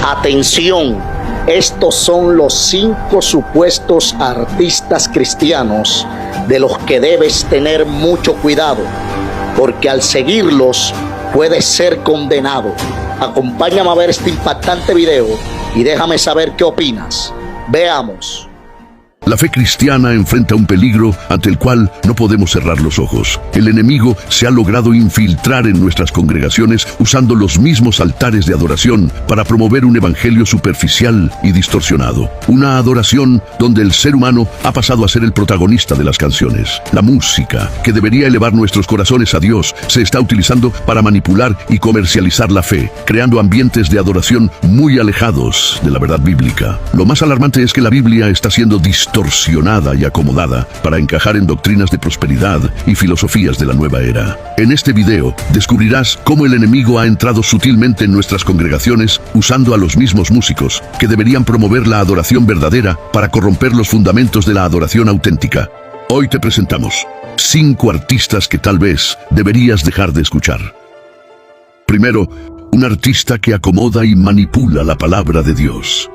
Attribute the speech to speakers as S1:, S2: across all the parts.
S1: Atención, estos son los 5 supuestos artistas cristianos de los que debes tener mucho cuidado, porque al seguirlos puedes ser condenado. Acompáñame a ver este impactante video y déjame saber qué opinas. Veamos.
S2: La fe cristiana enfrenta un peligro ante el cual no podemos cerrar los ojos. El enemigo se ha logrado infiltrar en nuestras congregaciones usando los mismos altares de adoración para promover un evangelio superficial y distorsionado. Una adoración donde el ser humano ha pasado a ser el protagonista de las canciones. La música, que debería elevar nuestros corazones a Dios, se está utilizando para manipular y comercializar la fe, creando ambientes de adoración muy alejados de la verdad bíblica. Lo más alarmante es que la Biblia está siendo distorsionada y acomodada para encajar en doctrinas de prosperidad y filosofías de la nueva era. En este video descubrirás cómo el enemigo ha entrado sutilmente en nuestras congregaciones usando a los mismos músicos que deberían promover la adoración verdadera para corromper los fundamentos de la adoración auténtica. Hoy te presentamos 5 artistas que tal vez deberías dejar de escuchar. Primero, un artista que acomoda y manipula la palabra de Dios.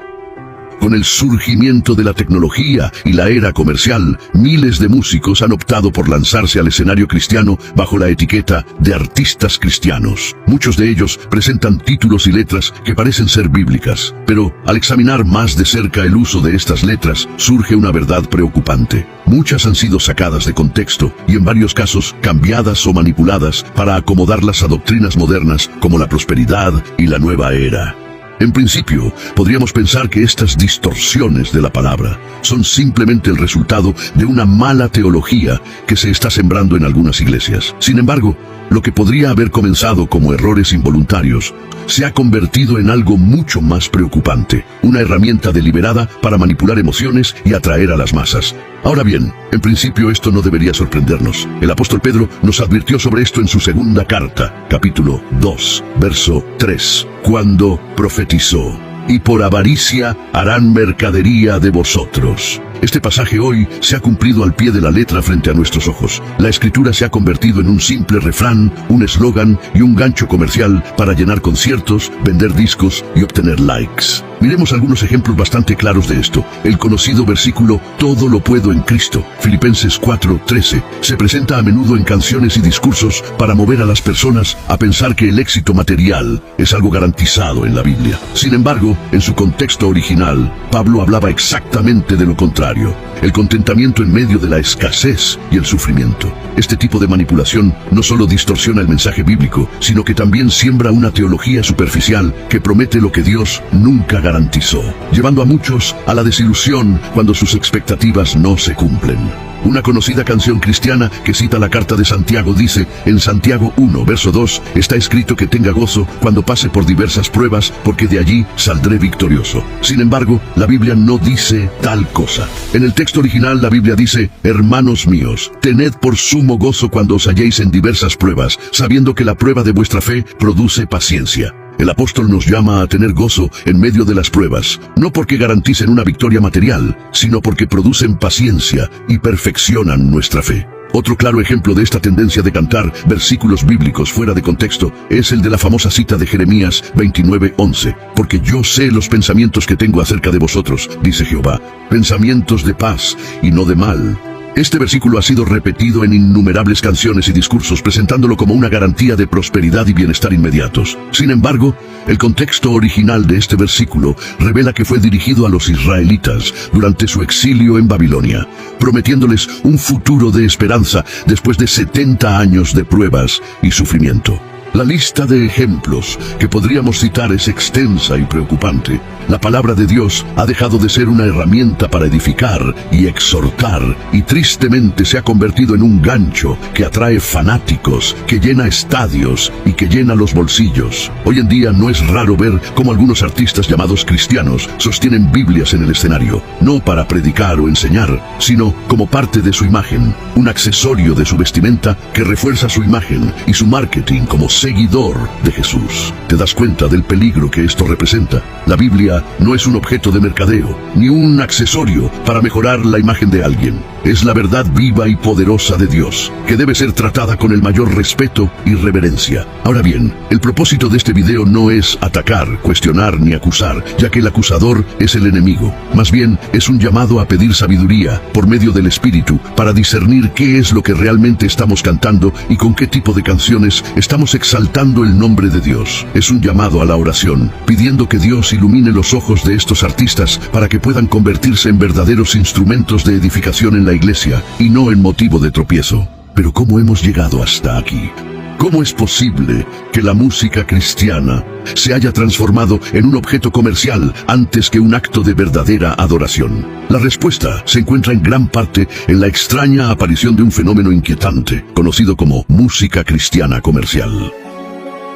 S2: Con el surgimiento de la tecnología y la era comercial, miles de músicos han optado por lanzarse al escenario cristiano bajo la etiqueta de artistas cristianos. Muchos de ellos presentan títulos y letras que parecen ser bíblicas, pero al examinar más de cerca el uso de estas letras, surge una verdad preocupante. Muchas han sido sacadas de contexto y en varios casos cambiadas o manipuladas para acomodarlas a doctrinas modernas como la prosperidad y la nueva era. En principio, podríamos pensar que estas distorsiones de la palabra son simplemente el resultado de una mala teología que se está sembrando en algunas iglesias. Sin embargo, lo que podría haber comenzado como errores involuntarios se ha convertido en algo mucho más preocupante, una herramienta deliberada para manipular emociones y atraer a las masas. Ahora bien, en principio esto no debería sorprendernos. El apóstol Pedro nos advirtió sobre esto en su segunda carta, capítulo 2, verso 3, cuando profetizó: y por avaricia harán mercadería de vosotros. Este pasaje hoy se ha cumplido al pie de la letra frente a nuestros ojos. La escritura se ha convertido en un simple refrán, un eslogan y un gancho comercial para llenar conciertos, vender discos y obtener likes. Miremos algunos ejemplos bastante claros de esto. El conocido versículo "todo lo puedo en Cristo", Filipenses 4:13, se presenta a menudo en canciones y discursos para mover a las personas a pensar que el éxito material es algo garantizado en la Biblia. Sin embargo, en su contexto original, Pablo hablaba exactamente de lo contrario: el contentamiento en medio de la escasez y el sufrimiento. Este tipo de manipulación no solo distorsiona el mensaje bíblico, sino que también siembra una teología superficial que promete lo que Dios nunca garantizó, llevando a muchos a la desilusión cuando sus expectativas no se cumplen. Una conocida canción cristiana que cita la carta de Santiago dice, en Santiago 1, verso 2, está escrito que tenga gozo cuando pase por diversas pruebas, porque de allí saldré victorioso. Sin embargo, la Biblia no dice tal cosa. En el texto original la Biblia dice: hermanos míos, tened por sumo gozo cuando os halléis en diversas pruebas, sabiendo que la prueba de vuestra fe produce paciencia. El apóstol nos llama a tener gozo en medio de las pruebas, no porque garanticen una victoria material, sino porque producen paciencia y perfeccionan nuestra fe. Otro claro ejemplo de esta tendencia de cantar versículos bíblicos fuera de contexto es el de la famosa cita de Jeremías 29:11. Porque yo sé los pensamientos que tengo acerca de vosotros, dice Jehová, pensamientos de paz y no de mal. Este versículo ha sido repetido en innumerables canciones y discursos, presentándolo como una garantía de prosperidad y bienestar inmediatos. Sin embargo, el contexto original de este versículo revela que fue dirigido a los israelitas durante su exilio en Babilonia, prometiéndoles un futuro de esperanza después de 70 años de pruebas y sufrimiento. La lista de ejemplos que podríamos citar es extensa y preocupante. La palabra de Dios ha dejado de ser una herramienta para edificar y exhortar, y tristemente se ha convertido en un gancho que atrae fanáticos, que llena estadios y que llena los bolsillos. Hoy en día no es raro ver cómo algunos artistas llamados cristianos sostienen Biblias en el escenario, no para predicar o enseñar, sino como parte de su imagen, un accesorio de su vestimenta que refuerza su imagen y su marketing como seguidor de Jesús. ¿Te das cuenta del peligro que esto representa? La Biblia no es un objeto de mercadeo, ni un accesorio para mejorar la imagen de alguien. es la verdad viva y poderosa de Dios, que debe ser tratada con el mayor respeto y reverencia. Ahora bien, el propósito de este video no es atacar, cuestionar ni acusar, ya que el acusador es el enemigo. Más bien, es un llamado a pedir sabiduría por medio del Espíritu para discernir qué es lo que realmente estamos cantando y con qué tipo de canciones estamos exaltando el nombre de Dios. Es un llamado a la oración, pidiendo que Dios ilumine los ojos de estos artistas para que puedan convertirse en verdaderos instrumentos de edificación en la iglesia y no en motivo de tropiezo. Pero ¿cómo hemos llegado hasta aquí? ¿Cómo es posible que la música cristiana se haya transformado en un objeto comercial antes que un acto de verdadera adoración? La respuesta se encuentra en gran parte en la extraña aparición de un fenómeno inquietante, conocido como música cristiana comercial.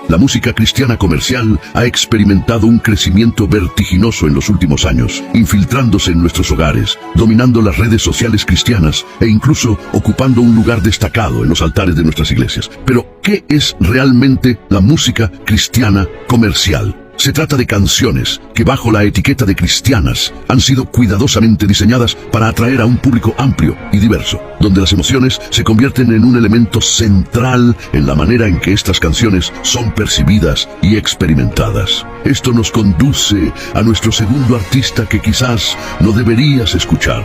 S2: La música cristiana comercial ha experimentado un crecimiento vertiginoso en los últimos años, infiltrándose en nuestros hogares, dominando las redes sociales cristianas e incluso ocupando un lugar destacado en los altares de nuestras iglesias. Pero, ¿qué es realmente la música cristiana comercial? Se trata de canciones que bajo la etiqueta de cristianas han sido cuidadosamente diseñadas para atraer a un público amplio y diverso, donde las emociones se convierten en un elemento central en la manera en que estas canciones son percibidas y experimentadas. Esto nos conduce a nuestro segundo artista que quizás no deberías escuchar.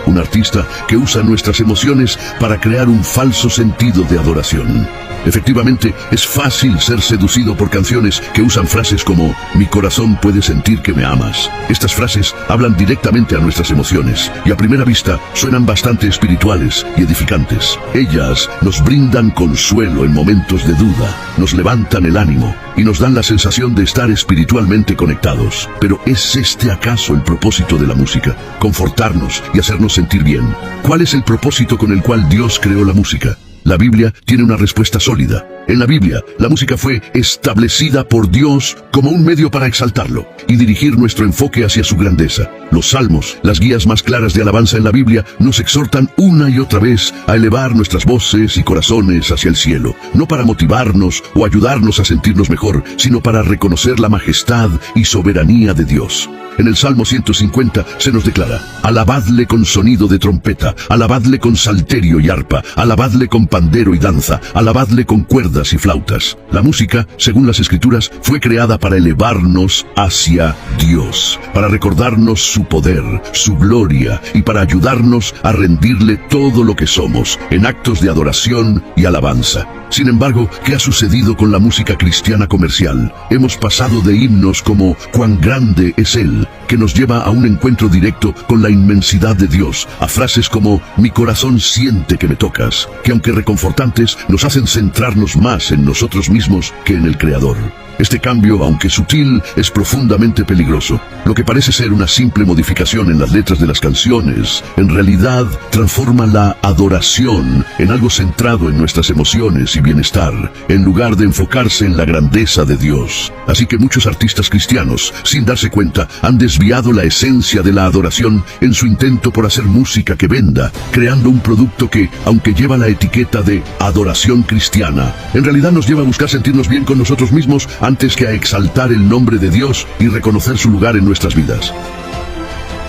S2: Un artista que usa nuestras emociones para crear un falso sentido de adoración. Efectivamente, es fácil ser seducido por canciones que usan frases como «Mi corazón puede sentir que me amas». Estas frases hablan directamente a nuestras emociones y a primera vista suenan bastante espirituales y edificantes. Ellas nos brindan consuelo en momentos de duda, nos levantan el ánimo y nos dan la sensación de estar espiritualmente conectados. Pero ¿es este acaso el propósito de la música? Confortarnos y hacernos sentir bien. ¿Cuál es el propósito con el cual Dios creó la música? La Biblia tiene una respuesta sólida. En la Biblia, la música fue establecida por Dios como un medio para exaltarlo y dirigir nuestro enfoque hacia su grandeza. Los salmos, las guías más claras de alabanza en la Biblia, nos exhortan una y otra vez a elevar nuestras voces y corazones hacia el cielo, no para motivarnos o ayudarnos a sentirnos mejor, sino para reconocer la majestad y soberanía de Dios. En el Salmo 150 se nos declara: alabadle con sonido de trompeta, alabadle con salterio y arpa, alabadle con pandero y danza, alabadle con cuerdas y flautas. La música, según las Escrituras, fue creada para elevarnos hacia Dios, para recordarnos su poder, su gloria y para ayudarnos a rendirle todo lo que somos en actos de adoración y alabanza. Sin embargo, ¿qué ha sucedido con la música cristiana comercial? Hemos pasado de himnos como «Cuán grande es Él», que nos lleva a un encuentro directo con la inmensidad de Dios, a frases como «Mi corazón siente que me tocas», que aunque reconfortantes, nos hacen centrarnos más en nosotros mismos que en el Creador. Este cambio, aunque sutil, es profundamente peligroso. Lo que parece ser una simple modificación en las letras de las canciones, en realidad transforma la adoración en algo centrado en nuestras emociones y bienestar, en lugar de enfocarse en la grandeza de Dios. Así que muchos artistas cristianos, sin darse cuenta, han desviado la esencia de la adoración en su intento por hacer música que venda, creando un producto que, aunque lleva la etiqueta de adoración cristiana, en realidad nos lleva a buscar sentirnos bien con nosotros mismos antes que a exaltar el nombre de Dios y reconocer su lugar en nuestras vidas.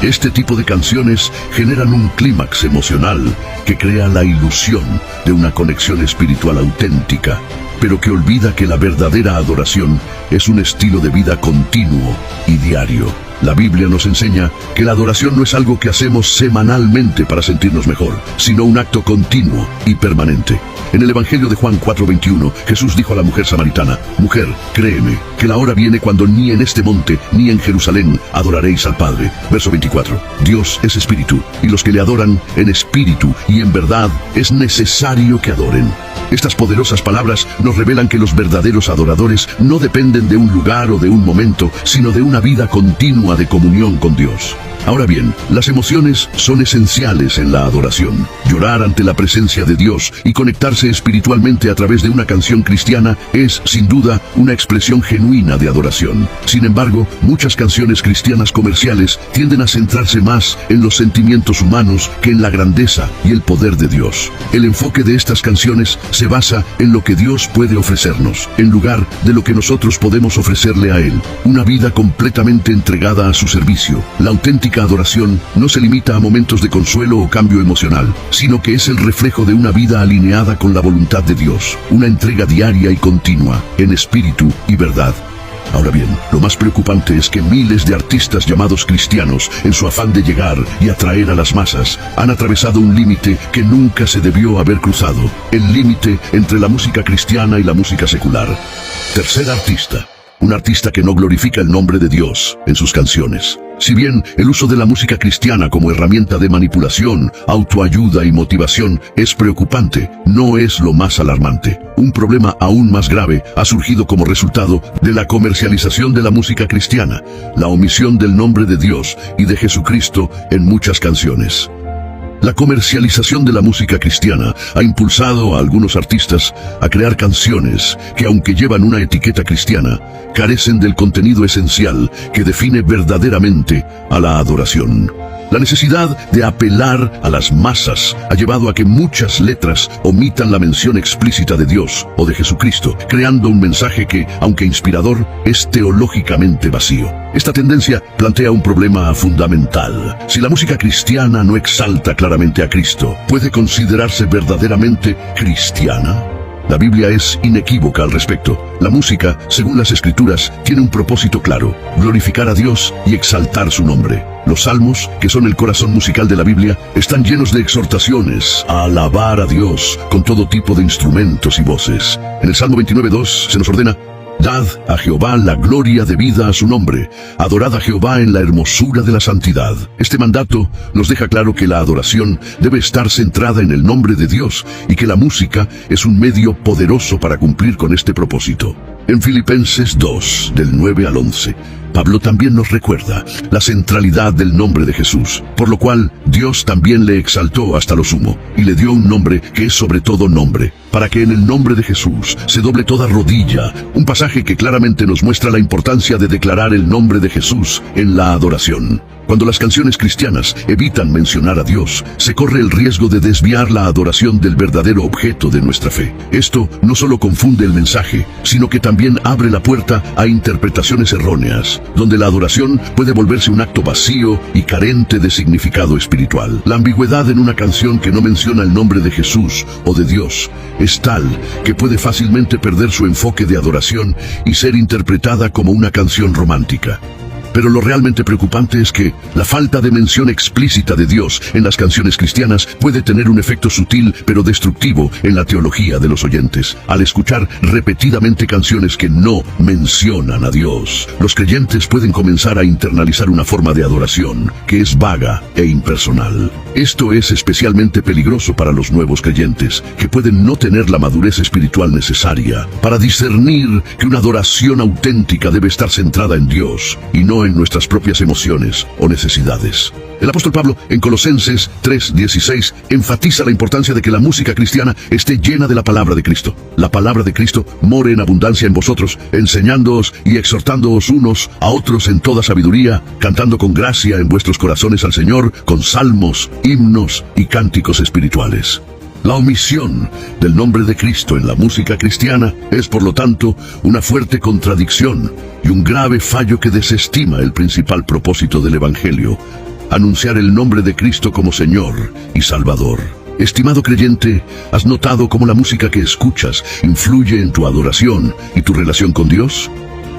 S2: Este tipo de canciones generan un clímax emocional que crea la ilusión de una conexión espiritual auténtica, pero que olvida que la verdadera adoración es un estilo de vida continuo y diario. La Biblia nos enseña que la adoración no es algo que hacemos semanalmente para sentirnos mejor, sino un acto continuo y permanente. En el Evangelio de Juan 4:21, Jesús dijo a la mujer samaritana: «Mujer, créeme, que la hora viene cuando ni en este monte ni en Jerusalén adoraréis al Padre». Verso 24. Dios es espíritu, y los que le adoran en espíritu y en verdad es necesario que adoren. Estas poderosas palabras nos revelan que los verdaderos adoradores no dependen de un lugar o de un momento, sino de una vida continua de comunión con Dios. Ahora bien, las emociones son esenciales en la adoración. Llorar ante la presencia de Dios y conectarse espiritualmente a través de una canción cristiana es, sin duda, una expresión genuina de adoración. Sin embargo, muchas canciones cristianas comerciales tienden a centrarse más en los sentimientos humanos que en la grandeza y el poder de Dios. El enfoque de estas canciones se basa en lo que Dios puede ofrecernos, en lugar de lo que nosotros podemos ofrecerle a Él. Una vida completamente entregada a su servicio. La auténtica adoración no se limita a momentos de consuelo o cambio emocional, sino que es el reflejo de una vida alineada con la voluntad de Dios, una entrega diaria y continua, en espíritu y verdad. Ahora bien, lo más preocupante es que miles de artistas llamados cristianos, en su afán de llegar y atraer a las masas, han atravesado un límite que nunca se debió haber cruzado, el límite entre la música cristiana y la música secular. Tercer artista. Un artista que no glorifica el nombre de Dios en sus canciones. Si bien el uso de la música cristiana como herramienta de manipulación, autoayuda y motivación es preocupante, no es lo más alarmante. Un problema aún más grave ha surgido como resultado de la comercialización de la música cristiana, la omisión del nombre de Dios y de Jesucristo en muchas canciones. La comercialización de la música cristiana ha impulsado a algunos artistas a crear canciones que, aunque llevan una etiqueta cristiana, carecen del contenido esencial que define verdaderamente a la adoración. La necesidad de apelar a las masas ha llevado a que muchas letras omitan la mención explícita de Dios o de Jesucristo, creando un mensaje que, aunque inspirador, es teológicamente vacío. Esta tendencia plantea un problema fundamental. Si la música cristiana no exalta claramente a Cristo, ¿puede considerarse verdaderamente cristiana? La Biblia es inequívoca al respecto. La música, según las Escrituras, tiene un propósito claro: glorificar a Dios y exaltar su nombre. Los salmos, que son el corazón musical de la Biblia, están llenos de exhortaciones a alabar a Dios con todo tipo de instrumentos y voces. En el Salmo 29:2 se nos ordena: dad a Jehová la gloria debida a su nombre, adorad a Jehová en la hermosura de la santidad. Este mandato nos deja claro que la adoración debe estar centrada en el nombre de Dios y que la música es un medio poderoso para cumplir con este propósito. En Filipenses 2, del 9 al 11, Pablo también nos recuerda la centralidad del nombre de Jesús, por lo cual Dios también le exaltó hasta lo sumo, y le dio un nombre que es sobre todo nombre, para que en el nombre de Jesús se doble toda rodilla, un pasaje que claramente nos muestra la importancia de declarar el nombre de Jesús en la adoración. Cuando las canciones cristianas evitan mencionar a Dios, se corre el riesgo de desviar la adoración del verdadero objeto de nuestra fe. Esto no solo confunde el mensaje, sino que también abre la puerta a interpretaciones erróneas, donde la adoración puede volverse un acto vacío y carente de significado espiritual. La ambigüedad en una canción que no menciona el nombre de Jesús o de Dios es tal que puede fácilmente perder su enfoque de adoración y ser interpretada como una canción romántica. Pero lo realmente preocupante es que la falta de mención explícita de Dios en las canciones cristianas puede tener un efecto sutil pero destructivo en la teología de los oyentes. Al escuchar repetidamente canciones que no mencionan a Dios, los creyentes pueden comenzar a internalizar una forma de adoración que es vaga e impersonal. Esto es especialmente peligroso para los nuevos creyentes, que pueden no tener la madurez espiritual necesaria para discernir que una adoración auténtica debe estar centrada en Dios y no en nuestras propias emociones o necesidades. El apóstol Pablo, en Colosenses 3:16, enfatiza la importancia de que la música cristiana esté llena de la palabra de Cristo. La palabra de Cristo more en abundancia en vosotros, enseñándoos y exhortándoos unos a otros en toda sabiduría, cantando con gracia en vuestros corazones al Señor, con salmos, himnos y cánticos espirituales. La omisión del nombre de Cristo en la música cristiana es, por lo tanto, una fuerte contradicción y un grave fallo que desestima el principal propósito del Evangelio: anunciar el nombre de Cristo como Señor y Salvador. Estimado creyente, ¿has notado cómo la música que escuchas influye en tu adoración y tu relación con Dios?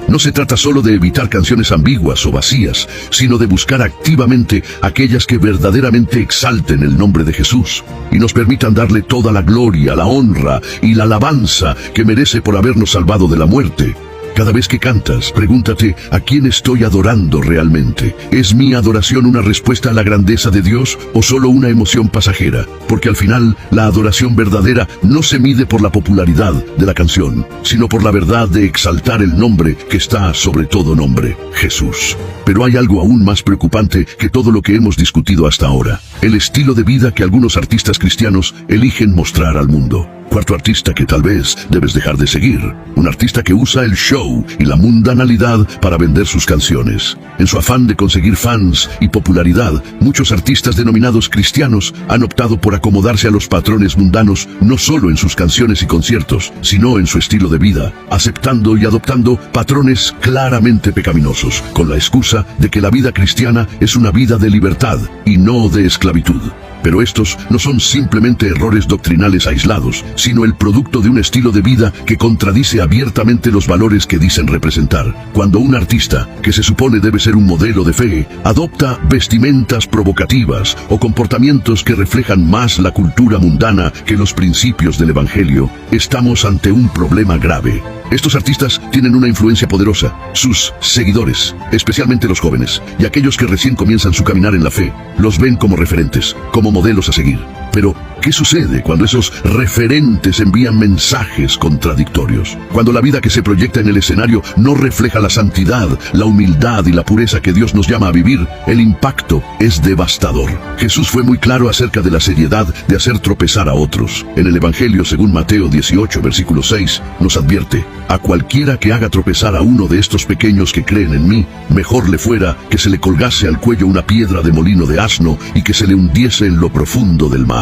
S2: No se trata solo de evitar canciones ambiguas o vacías, sino de buscar activamente aquellas que verdaderamente exalten el nombre de Jesús y nos permitan darle toda la gloria, la honra y la alabanza que merece por habernos salvado de la muerte Cada vez que cantas, pregúntate a quién estoy adorando realmente. ¿Es mi adoración una respuesta a la grandeza de Dios o solo una emoción pasajera? Porque al final, la adoración verdadera no se mide por la popularidad de la canción, sino por la verdad de exaltar el nombre que está sobre todo nombre, Jesús. Pero hay algo aún más preocupante que todo lo que hemos discutido hasta ahora: el estilo de vida que algunos artistas cristianos eligen mostrar al mundo. Cuarto artista que tal vez debes dejar de seguir: un artista que usa el show y la mundanalidad para vender sus canciones. En su afán de conseguir fans y popularidad, muchos artistas denominados cristianos han optado por acomodarse a los patrones mundanos, no solo en sus canciones y conciertos, sino en su estilo de vida, aceptando y adoptando patrones claramente pecaminosos, con la excusa de que la vida cristiana es una vida de libertad y no de esclavitud. Pero estos no son simplemente errores doctrinales aislados, sino el producto de un estilo de vida que contradice abiertamente los valores que dicen representar. Cuando un artista, que se supone debe ser un modelo de fe, adopta vestimentas provocativas o comportamientos que reflejan más la cultura mundana que los principios del Evangelio, estamos ante un problema grave. Estos artistas tienen una influencia poderosa. Sus seguidores, especialmente los jóvenes, y aquellos que recién comienzan su caminar en la fe, los ven como referentes, como modelos a seguir. Pero, ¿qué sucede cuando esos referentes envían mensajes contradictorios? Cuando la vida que se proyecta en el escenario no refleja la santidad, la humildad y la pureza que Dios nos llama a vivir, el impacto es devastador. Jesús fue muy claro acerca de la seriedad de hacer tropezar a otros. En el Evangelio, según Mateo 18, versículo 6, nos advierte: a cualquiera que haga tropezar a uno de estos pequeños que creen en mí, mejor le fuera que se le colgase al cuello una piedra de molino de asno y que se le hundiese en lo profundo del mar.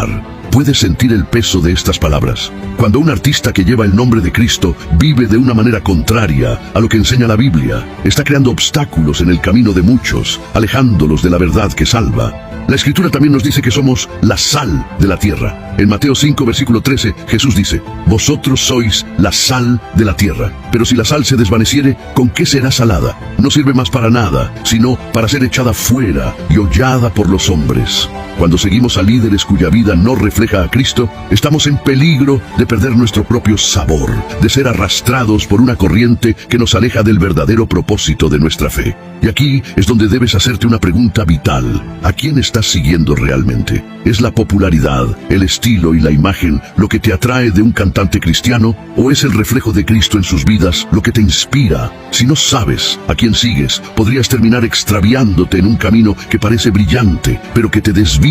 S2: ¿Puedes sentir el peso de estas palabras? Cuando un artista que lleva el nombre de Cristo vive de una manera contraria a lo que enseña la Biblia, está creando obstáculos en el camino de muchos, alejándolos de la verdad que salva. La Escritura también nos dice que somos la sal de la tierra. En Mateo 5, versículo 13, Jesús dice: vosotros sois la sal de la tierra. Pero si la sal se desvaneciere, ¿con qué será salada? No sirve más para nada, sino para ser echada fuera y hollada por los hombres. Cuando seguimos a líderes cuya vida no refleja a Cristo, estamos en peligro de perder nuestro propio sabor, de ser arrastrados por una corriente que nos aleja del verdadero propósito de nuestra fe. Y aquí es donde debes hacerte una pregunta vital: ¿a quién estás siguiendo realmente? ¿Es la popularidad, el estilo y la imagen lo que te atrae de un cantante cristiano, o es el reflejo de Cristo en sus vidas lo que te inspira? Si no sabes a quién sigues, podrías terminar extraviándote en un camino que parece brillante, pero que te desvía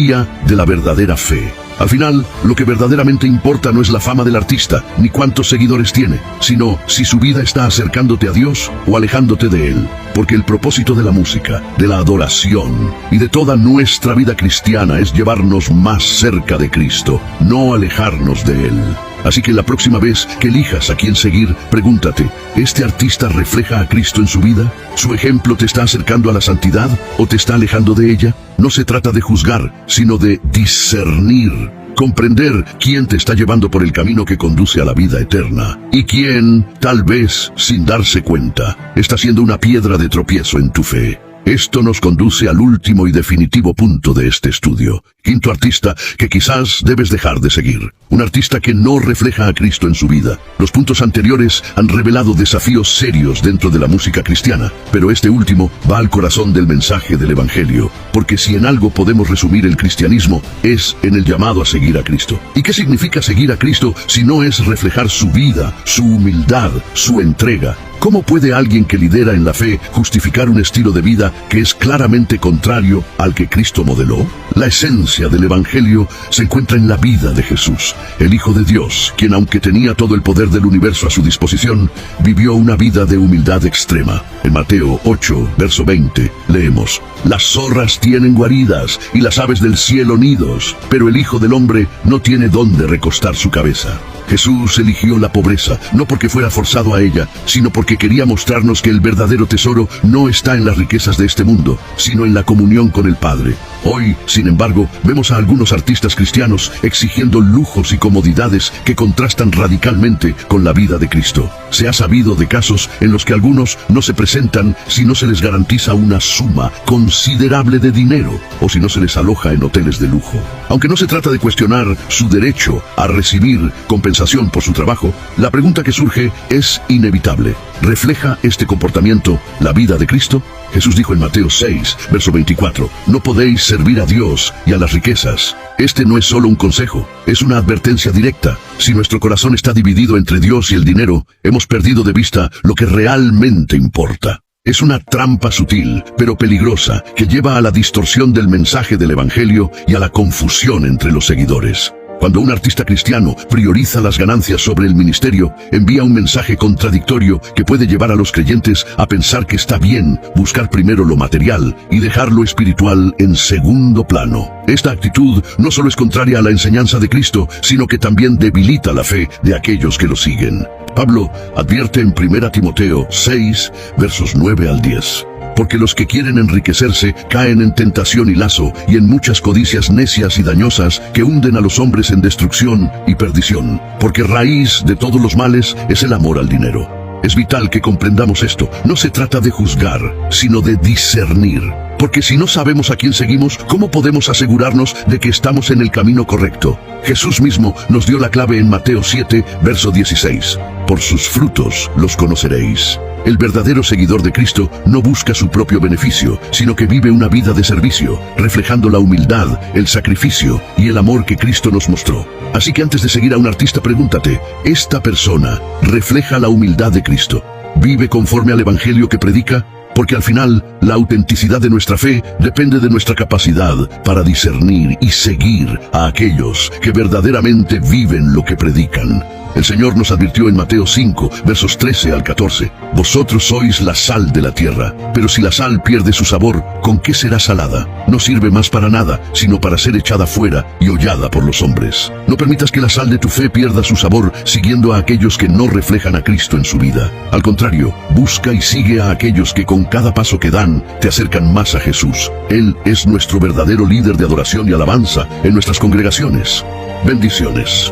S2: de la verdadera fe. Al final, lo que verdaderamente importa no es la fama del artista, ni cuántos seguidores tiene, sino si su vida está acercándote a Dios o alejándote de Él. Porque el propósito de la música, de la adoración y de toda nuestra vida cristiana es llevarnos más cerca de Cristo, no alejarnos de Él. Así que la próxima vez que elijas a quién seguir, pregúntate: ¿este artista refleja a Cristo en su vida? ¿Su ejemplo te está acercando a la santidad o te está alejando de ella? No se trata de juzgar, sino de discernir. Comprender quién te está llevando por el camino que conduce a la vida eterna y quién, tal vez sin darse cuenta, está siendo una piedra de tropiezo en tu fe. Esto nos conduce al último y definitivo punto de este estudio. Quinto artista que quizás debes dejar de seguir. Un artista que no refleja a Cristo en su vida. Los puntos anteriores han revelado desafíos serios dentro de la música cristiana, pero este último va al corazón del mensaje del Evangelio, porque si en algo podemos resumir el cristianismo, es en el llamado a seguir a Cristo. ¿Y qué significa seguir a Cristo si no es reflejar su vida, su humildad, su entrega? ¿Cómo puede alguien que lidera en la fe justificar un estilo de vida que es claramente contrario al que Cristo modeló? La esencia del Evangelio se encuentra en la vida de Jesús, el Hijo de Dios, quien, aunque tenía todo el poder del universo a su disposición, vivió una vida de humildad extrema. En Mateo 8, verso 20, leemos: las zorras tienen guaridas y las aves del cielo nidos, pero el Hijo del Hombre no tiene dónde recostar su cabeza. Jesús eligió la pobreza, no porque fuera forzado a ella, sino porque quería mostrarnos que el verdadero tesoro no está en las riquezas de este mundo, sino en la comunión con el Padre. Hoy, sin embargo, vemos a algunos artistas cristianos exigiendo lujos y comodidades que contrastan radicalmente con la vida de Cristo. Se ha sabido de casos en los que algunos no se presentan si no se les garantiza una suma considerable de dinero o si no se les aloja en hoteles de lujo. Aunque no se trata de cuestionar su derecho a recibir compensación por su trabajo, la pregunta que surge es inevitable. ¿Refleja este comportamiento la vida de Cristo? Jesús dijo en Mateo 6, verso 24, no podéis servir a Dios y a las riquezas. Este no es solo un consejo, es una advertencia directa. Si nuestro corazón está dividido entre Dios y el dinero, hemos perdido de vista lo que realmente importa. Es una trampa sutil, pero peligrosa, que lleva a la distorsión del mensaje del Evangelio y a la confusión entre los seguidores. Cuando un artista cristiano prioriza las ganancias sobre el ministerio, envía un mensaje contradictorio que puede llevar a los creyentes a pensar que está bien buscar primero lo material y dejar lo espiritual en segundo plano. Esta actitud no solo es contraria a la enseñanza de Cristo, sino que también debilita la fe de aquellos que lo siguen. Pablo advierte en 1 Timoteo 6, versos 9 al 10. Porque los que quieren enriquecerse caen en tentación y lazo y en muchas codicias necias y dañosas que hunden a los hombres en destrucción y perdición. Porque raíz de todos los males es el amor al dinero. Es vital que comprendamos esto. No se trata de juzgar, sino de discernir. Porque si no sabemos a quién seguimos, ¿cómo podemos asegurarnos de que estamos en el camino correcto? Jesús mismo nos dio la clave en Mateo 7, verso 16. Por sus frutos los conoceréis. El verdadero seguidor de Cristo no busca su propio beneficio, sino que vive una vida de servicio, reflejando la humildad, el sacrificio y el amor que Cristo nos mostró. Así que antes de seguir a un artista, pregúntate, ¿esta persona refleja la humildad de Cristo? ¿Vive conforme al Evangelio que predica? Porque al final, la autenticidad de nuestra fe depende de nuestra capacidad para discernir y seguir a aquellos que verdaderamente viven lo que predican. El Señor nos advirtió en Mateo 5, versos 13 al 14, vosotros sois la sal de la tierra, pero si la sal pierde su sabor, ¿con qué será salada? No sirve más para nada, sino para ser echada fuera y hollada por los hombres. No permitas que la sal de tu fe pierda su sabor siguiendo a aquellos que no reflejan a Cristo en su vida. Al contrario, busca y sigue a aquellos que con cada paso que dan te acercan más a Jesús. Él es nuestro verdadero líder de adoración y alabanza en nuestras congregaciones. Bendiciones.